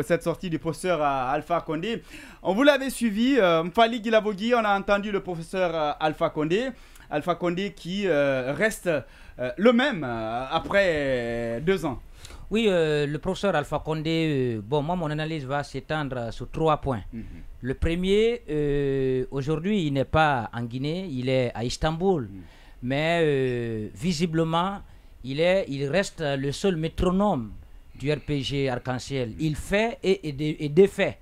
Cette sortie du professeur Alpha Condé. On vous l'avait suivi, Mfali Guilabogui, on a entendu le professeur Alpha Condé. Alpha Condé qui reste le même après 2 ans. Oui, le professeur Alpha Condé, bon, moi mon analyse va s'étendre sur 3 points. Le premier, aujourd'hui il n'est pas en Guinée, il est à Istanbul. Mais visiblement, il reste le seul métronome du RPG Arc-en-Ciel. Il fait et défait.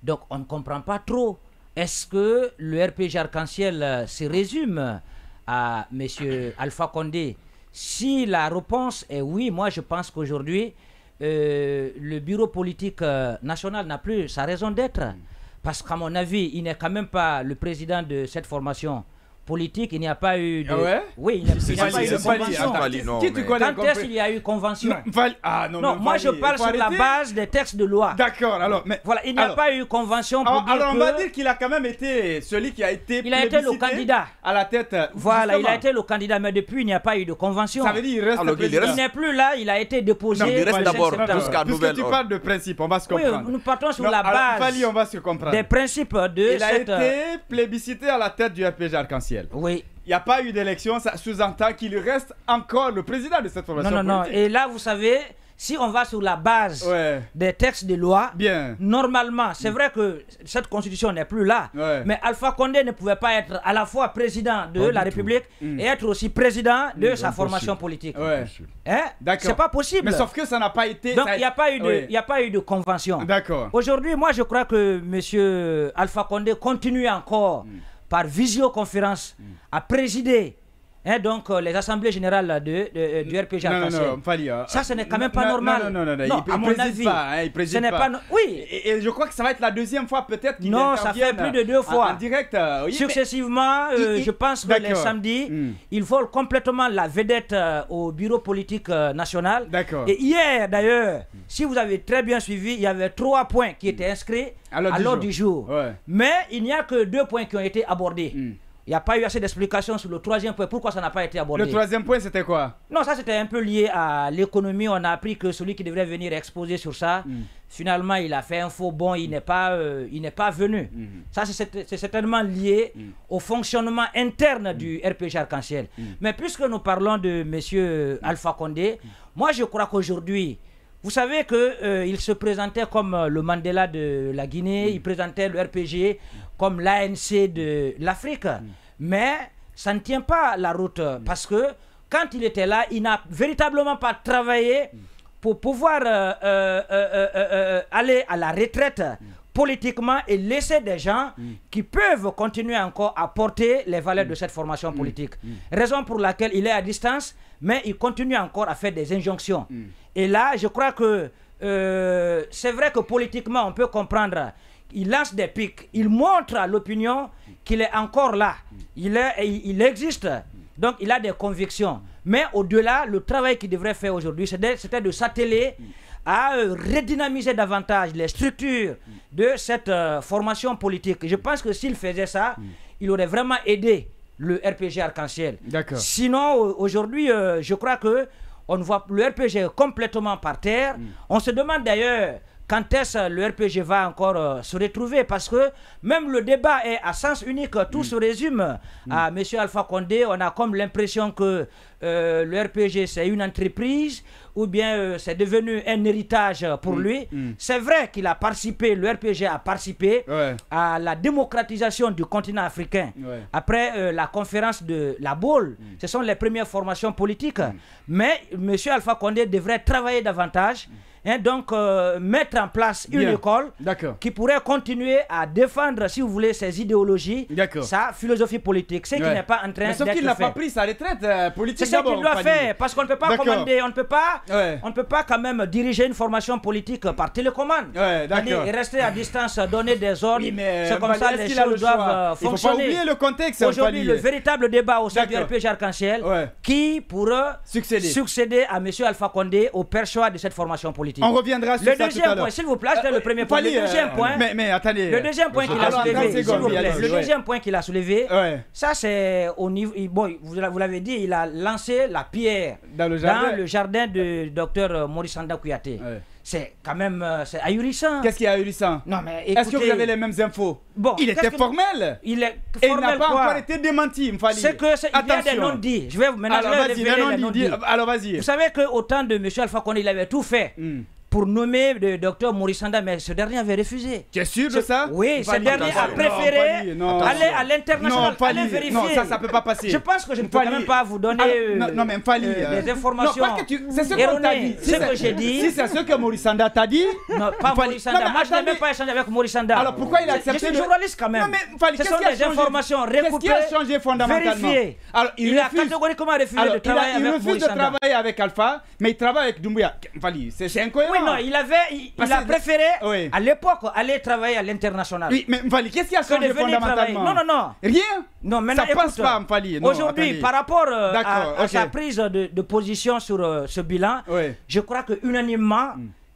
Donc on ne comprend pas trop. Est-ce que le RPG Arc-en-Ciel se résume à M. Alpha Condé? Si la réponse est oui, moi je pense qu'aujourd'hui, le bureau politique national n'a plus sa raison d'être. Parce qu'à mon avis, il n'est quand même pas le président de cette formation politique, il n'y a pas eu de... Ah ouais? Oui, il n'y a pas eu de convention. Quand est-ce qu'il y a eu convention? Non, moi je parle sur la base des textes de loi. D'accord, alors... Mais, voilà, il n'y a pas eu convention pour dire alors on va dire qu'il a quand même été celui qui a été il a été le candidat. À la tête... Voilà, il a été le candidat, mais depuis il n'y a pas eu de convention. Ça veut dire qu'il reste il n'est plus là, il a été déposé. Non, il reste d'abord jusqu'à nouvelle. Puisque tu parles de principe, on va se comprendre. Oui, nous partons sur la base on va se comprendre. des principes de il a été plébiscité à la tête du RPG Arc-en-Ciel. Oui. Il n'y a pas eu d'élection, ça sous-entend qu'il reste encore le président de cette formation politique. Non. Et là, vous savez, si on va sur la base des textes de loi, normalement, c'est vrai que cette constitution n'est plus là, mais Alpha Condé ne pouvait pas être à la fois président de la République et être aussi président de sa formation politique. C'est pas possible. Mais sauf que ça n'a pas été... Donc, il n'y a pas eu de convention. Aujourd'hui, moi, je crois que M. Alpha Condé continue encore par visioconférence à présider donc les assemblées générales du RPG Arc-en-Ciel. Ça, ce n'est quand même pas normal. Non, à mon avis, il préside pas. Oui. Et je crois que ça va être la deuxième fois peut-être qu'il non, ça fait plus de 2 fois. En direct. Successivement, je pense que les samedis, il vole complètement la vedette au bureau politique national. Et hier, d'ailleurs, si vous avez très bien suivi, il y avait 3 points qui étaient inscrits à l'ordre du jour. Mais il n'y a que 2 points qui ont été abordés. Il n'y a pas eu assez d'explications sur le 3e point. Pourquoi ça n'a pas été abordé? Le 3e point, c'était quoi? Non, ça c'était un peu lié à l'économie. On a appris que celui qui devrait venir exposer sur ça, finalement, il a fait un faux bond. Il n'est pas venu. Ça, c'est certainement lié au fonctionnement interne du RPG Arc-en-Ciel. Mais puisque nous parlons de M. Alpha Condé, moi, je crois qu'aujourd'hui, vous savez qu'il se présentait comme le Mandela de la Guinée, il présentait le RPG comme l'ANC de l'Afrique. Mais ça ne tient pas la route parce que quand il était là, il n'a véritablement pas travaillé pour pouvoir aller à la retraite politiquement et laisser des gens qui peuvent continuer encore à porter les valeurs de cette formation politique. Raison pour laquelle il est à distance, mais il continue encore à faire des injonctions. Et là, je crois que c'est vrai que politiquement, on peut comprendre. Il lance des pics, il montre à l'opinion qu'il est encore là. Il existe, donc il a des convictions. Mais au-delà, le travail qu'il devrait faire aujourd'hui, c'était de s'atteler à redynamiser davantage les structures de cette formation politique. Je pense que s'il faisait ça, il aurait vraiment aidé le RPG Arc-en-Ciel. Sinon, aujourd'hui, je crois que on voit le RPG complètement par terre. On se demande d'ailleurs quand est-ce le RPG va encore se retrouver, parce que même le débat est à sens unique, tout se résume à M. Alpha Condé. On a comme l'impression que le RPG c'est une entreprise ou bien c'est devenu un héritage pour lui. C'est vrai qu'il a participé, le RPG a participé à la démocratisation du continent africain. Après la conférence de la Baule, ce sont les premières formations politiques. Mais M. Alpha Condé devrait travailler davantage. Donc mettre en place une école qui pourrait continuer à défendre, si vous voulez, ses idéologies, sa philosophie politique, ce qui n'est pas en train d'être fait. Sauf qu'il n'a pas pris sa retraite politique. C'est ce qu'il doit faire, parce qu'on ne peut pas commander, on ne peut pas quand même diriger une formation politique par télécommande. Et rester à distance, donner des ordres, c'est comme ça les choses doivent fonctionner. Il ne faut pas oublier le contexte. Aujourd'hui, le véritable débat au sein du RPG Arc-en-Ciel, qui pourra succéder à M. Alpha Condé au perchoir de cette formation politique. On reviendra sur ça tout à l'heure. Le deuxième point, s'il vous plaît, c'était le premier point. Le deuxième point, mais attendez. Le deuxième point qu'il a soulevé, s'il vous plaît. Le deuxième point qu'il a soulevé, ça c'est au niveau. Bon, vous l'avez dit, il a lancé la pierre dans le jardin de Dr Maurice Sanda Kouyaté. c'est quand même c'est ahurissant. Qu'est-ce qui est ahurissant? Non, mais écoutez, est-ce que vous avez les mêmes infos? Bon, il était formel. Il est et il formel n'a pas quoi? encore été démenti, Mfali. C'est que il y a des non-dits. Je vais maintenant alors vas-y, les non-dits. Alors vas-y. Vous savez qu'au temps de M. Alpha Condé, il avait tout fait pour nommer le docteur Maurice Sanda, mais ce dernier avait refusé. Tu es sûr de ça? Oui, ce dernier a préféré aller à l'international, aller vérifier. Non, ça ne peut pas passer. Je pense que je ne peux quand même pas vous donner non, mais Mfali, des informations. Non, c'est ce qu'on t'a dit. C'est ce que j'ai dit. Si c'est ce que Maurice Sanda t'a dit. Non, pas Maurice Sanda. Moi, je n'ai même pas échangé avec Maurice Sanda. Alors pourquoi il a accepté? Je suis journaliste quand même. Non, mais Mfali, ce sont des informations recoupées, qu'est-ce qui a changé fondamentalement? Vérifiées. Alors, il a catégoriquement refusé de travailler avec Maurice Sanda. Il refuse de travailler avec Alpha, mais il travaille avec Doumbouya. Mfali, c'est incohérent. Oui, non, il a préféré à l'époque aller travailler à l'international. Oui, mais Mfali, qu'est-ce qui a changé fondamentalement? Non. Rien. Non, maintenant, ça passe pas, Mfali. Aujourd'hui, par rapport à sa prise de position sur ce bilan, je crois que unanimement,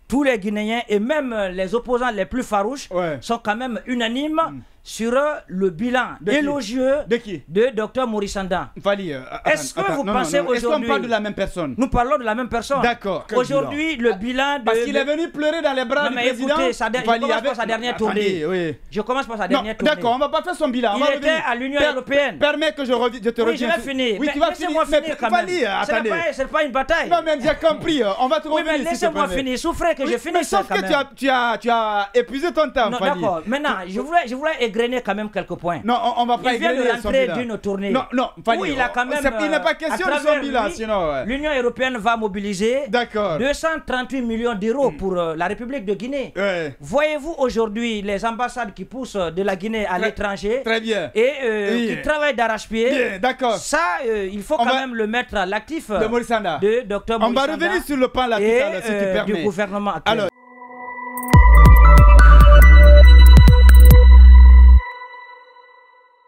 tous les Guinéens et même les opposants les plus farouches sont quand même unanimes sur le bilan élogieux de Dr Maurice Sanda. Est-ce que vous pensez aujourd'hui... Est-ce qu'on parle de la même personne? Nous parlons de la même personne. D'accord. Aujourd'hui, le bilan de... Parce qu'il est venu pleurer dans les bras du président. Écoutez, je commence par sa dernière tournée. Je commence par sa dernière tournée. D'accord, on va pas faire son bilan. Il était à l'Union européenne. Permets que je te revienne. Oui, je vais finir. Oui, tu vas finir. Laissez-moi finir quand même. C'est pas une bataille. Non, mais j'ai compris. On va te revenir. Oui, mais laissez-moi finir. Souffrez que je finisse. Sauf que tu as épuisé ton temps. Non, d'accord. Maintenant, je voulais égrener quand même quelques points. Non, on va pas égrener son bilan. Il vient de rentrer d'une tournée. Non, où il a quand même... Il n'est pas question de son bilan, sinon... L'Union européenne va mobiliser 238 millions d'euros pour la République de Guinée. Voyez-vous aujourd'hui les ambassades qui poussent de la Guinée à l'étranger et qui travaillent d'arrache-pied. D'accord. Ça, il faut quand même le mettre à l'actif de Maurice Sanda. De Dr Maurice Sanda. On va revenir sur le plan là tout à l'heure, si tu permets. Du gouvernement actuel. Alors,